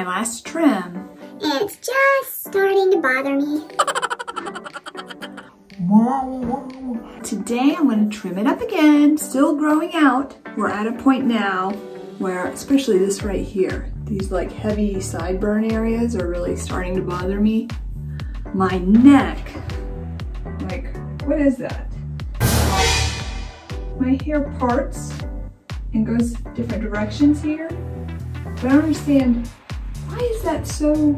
my last trim. And it's just starting to bother me. Today I'm going to trim it up again, still growing out. We're at a point now where, especially this right here, these like heavy sideburn areas are really starting to bother me. My neck, like, what is that? My hair parts and goes different directions here, but I don't understand, why is that so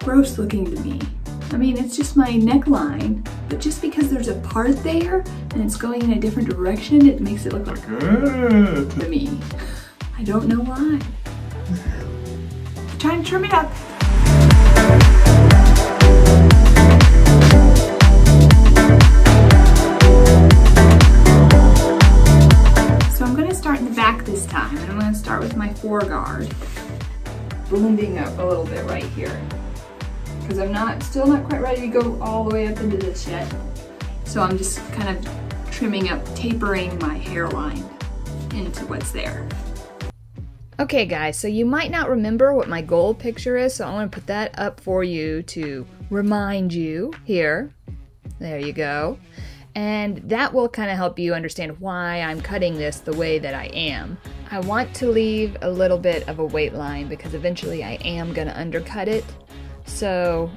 gross looking to me? I mean, it's just my neckline, but just because there's a part there and it's going in a different direction, it makes it look like to me. I don't know why. I'm trying to trim it up. So I'm going to start in the back this time, and I'm going to start with my foreguard, blending up a little bit right here. Because I'm still not quite ready to go all the way up into this yet. So I'm just kind of trimming up, tapering my hairline into what's there. Okay guys, so you might not remember what my goal picture is, so I want to put that up for you to remind you here. There you go. And that will kind of help you understand why I'm cutting this the way that I am. I want to leave a little bit of a weight line because eventually I am going to undercut it. So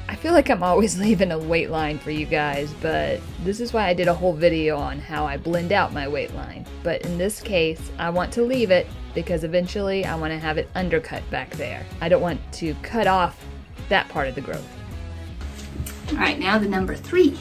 I feel like I'm always leaving a weight line for you guys, but this is why I did a whole video on how I blend out my weight line. But in this case, I want to leave it because eventually I want to have it undercut back there. I don't want to cut off that part of the growth. All right, now the number 3.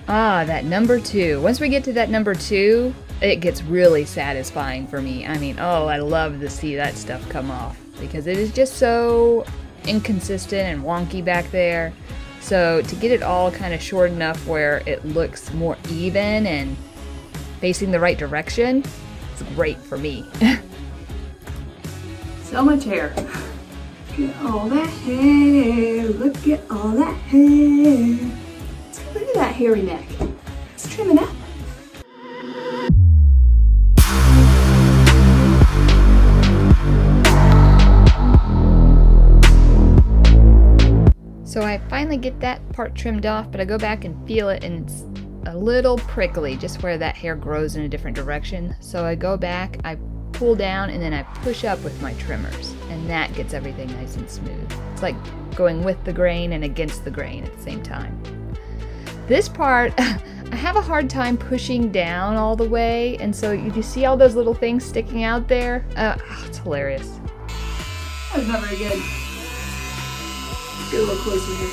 Ah, that number 2. Once we get to that number 2, it gets really satisfying for me. I mean, oh, I love to see that stuff come off because it is just so inconsistent and wonky back there. So to get it all kind of short enough where it looks more even and facing the right direction, it's great for me. So much hair. Look at all that hair. Look at all that hair. Look at that hairy neck. Let's trim it up. So I finally get that part trimmed off, but I go back and feel it and it's a little prickly just where that hair grows in a different direction. So I go back, I pull down, and then I push up with my trimmers, and that gets everything nice and smooth. It's like going with the grain and against the grain at the same time. This part, I have a hard time pushing down all the way, and so you see all those little things sticking out there? It's hilarious. That was not very good. Let's get a little closer here.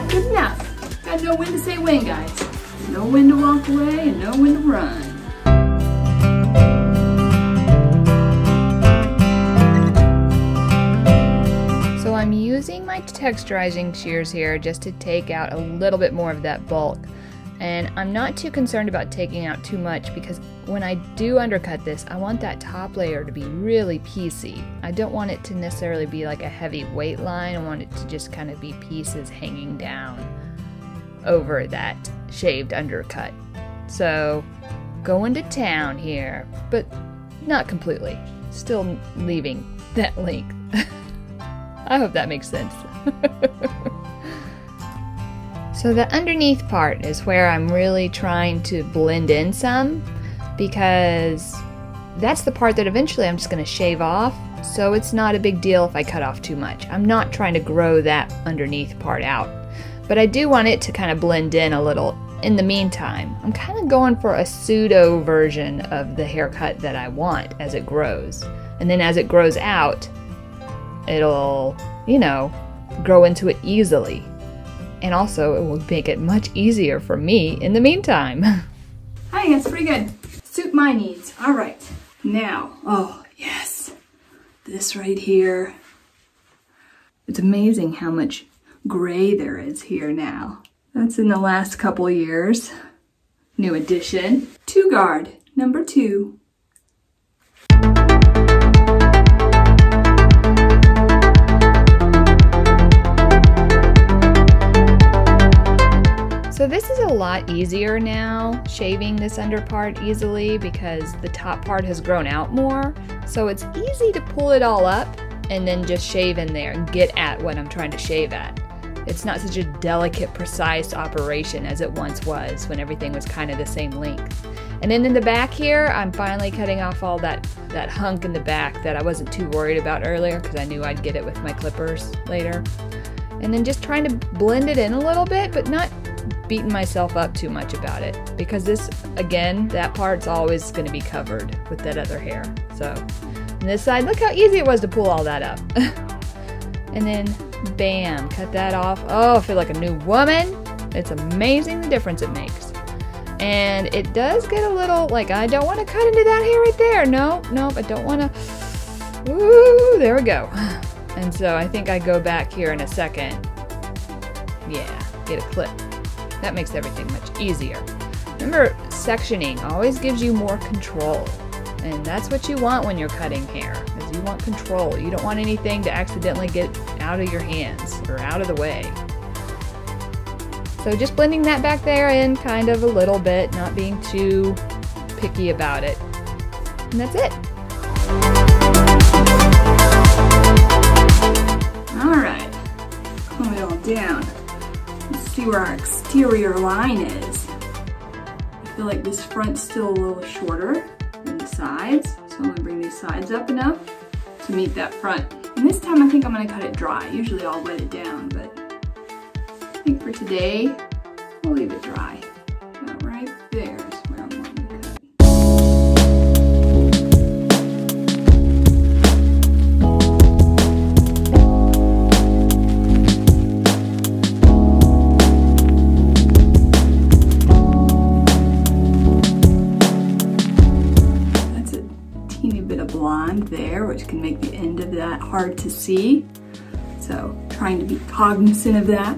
Good enough. Gotta know when to say when, guys. Know when to walk away and know when to run. I'm using my texturizing shears here just to take out a little bit more of that bulk, and I'm not too concerned about taking out too much because when I do undercut this, I want that top layer to be really piecey. I don't want it to necessarily be like a heavy weight line. I want it to just kind of be pieces hanging down over that shaved undercut. So going to town here, but not completely, still leaving that length. I hope that makes sense. So the underneath part is where I'm really trying to blend in some, because that's the part that eventually I'm just going to shave off, so it's not a big deal if I cut off too much. I'm not trying to grow that underneath part out, but I do want it to kind of blend in a little. In the meantime, I'm kind of going for a pseudo version of the haircut that I want as it grows, and then as it grows out, it'll, you know, grow into it easily. And also, it will make it much easier for me in the meantime. I think that's pretty good. Suit my needs. All right. Now, oh, yes. this right here. It's amazing how much gray there is here now. That's in the last couple years. New addition. 2 guard, number 2. So this is a lot easier now, shaving this under part easily because the top part has grown out more. So it's easy to pull it all up and then just shave in there and get at what I'm trying to shave at. It's not such a delicate, precise operation as it once was when everything was kind of the same length. And then in the back here, I'm finally cutting off all that hunk in the back that I wasn't too worried about earlier because I knew I'd get it with my clippers later. And then just trying to blend it in a little bit, but not beating myself up too much about it. Because this, again, that part's always going to be covered with that other hair. So, on this side, look how easy it was to pull all that up. And then, bam, cut that off. Oh, I feel like a new woman. It's amazing the difference it makes. And it does get a little, like, I don't want to cut into that hair right there. No, I don't want to. Ooh, there we go. And so I think I go back here in a second. Yeah, get a clip. That makes everything much easier. Remember, sectioning always gives you more control. And that's what you want when you're cutting hair, is you want control. You don't want anything to accidentally get out of your hands or out of the way. So just blending that back there in kind of a little bit, not being too picky about it. And that's it. Alright, comb it all down. Let's see where our exterior line is. I feel like this front's still a little shorter than the sides, so I'm going to bring these sides up enough to meet that front. And this time I think I'm going to cut it dry. Usually I'll wet it down, but I think for today, we'll leave it dry. About right there is where I'm wanting to cut. That's a teeny bit of blonde there, which can make the end of that hard to see. So, trying to be cognizant of that.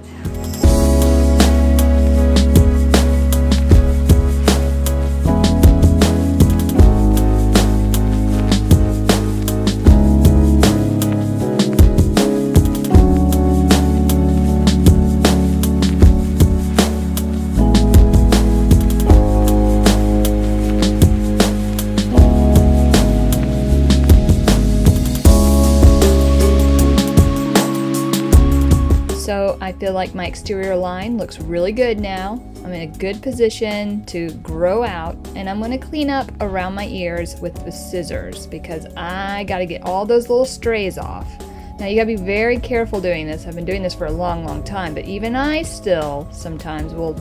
So I feel like my exterior line looks really good now. I'm in a good position to grow out, and I'm going to clean up around my ears with the scissors because I got to get all those little strays off. Now you got to be very careful doing this. I've been doing this for a long time, but even I still sometimes will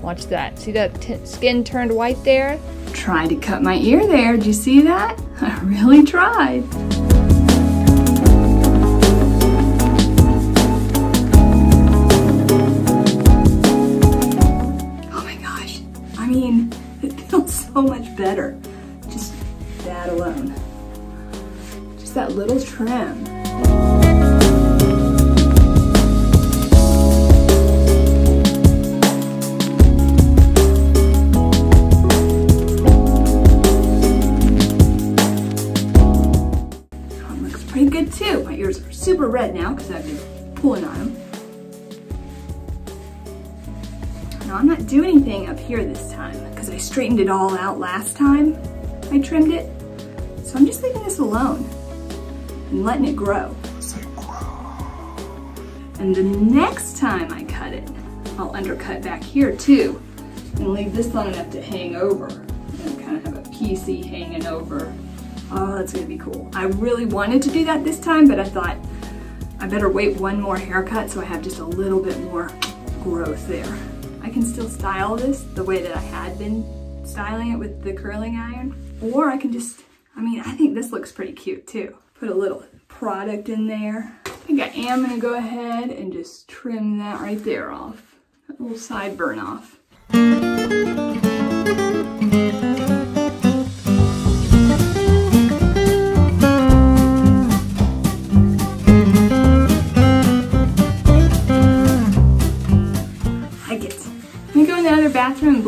watch that. See that skin turned white there? Tried to cut my ear there. Did you see that? I really tried. So much better. Just that alone. Just that little trim. Oh, it looks pretty good too. My ears are super red now because I've been pulling on them. Now I'm not doing anything up here this time because I straightened it all out last time I trimmed it. So I'm just leaving this alone and letting it grow. And the next time I cut it, I'll undercut back here too and leave this long enough to hang over and kind of have a PC hanging over. Oh, that's gonna be cool. I really wanted to do that this time, but I thought I better wait one more haircut so I have just a little bit more growth there. I can still style this the way that I had been styling it with the curling iron. Or I can just, I think this looks pretty cute too. Put a little product in there. I think I am gonna go ahead and just trim that right there off. That little sideburn off.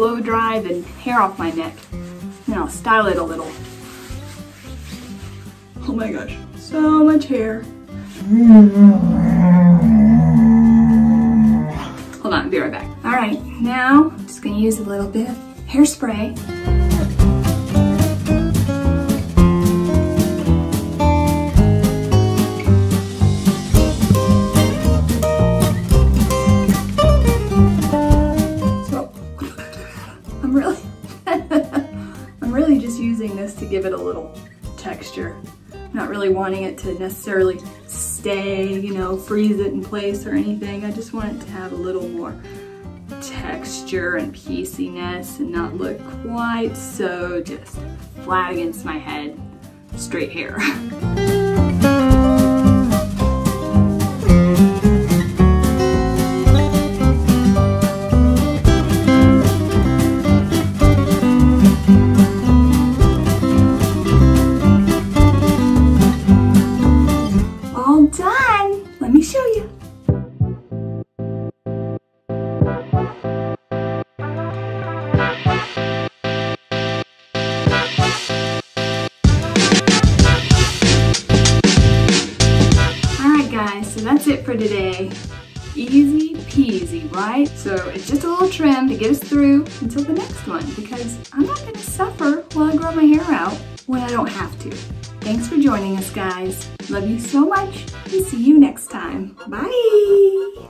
blow dry the hair off my neck. Then I'll style it a little. Oh my gosh, so much hair. Hold on, I'll be right back. All right, now I'm just gonna use a little bit of hairspray. I'm really just using this to give it a little texture. Not really wanting it to necessarily stay, you know, freeze it in place or anything. I just want it to have a little more texture and pieciness and not look quite so just flat against my head, straight hair. Done! Let me show you. Alright guys, so that's it for today. Easy peasy, right? So it's just a little trim to get us through until the next one, because I'm not going to suffer while I grow my hair out when I don't have to. Thanks for joining us, guys. Love you so much, and see you next time. Bye!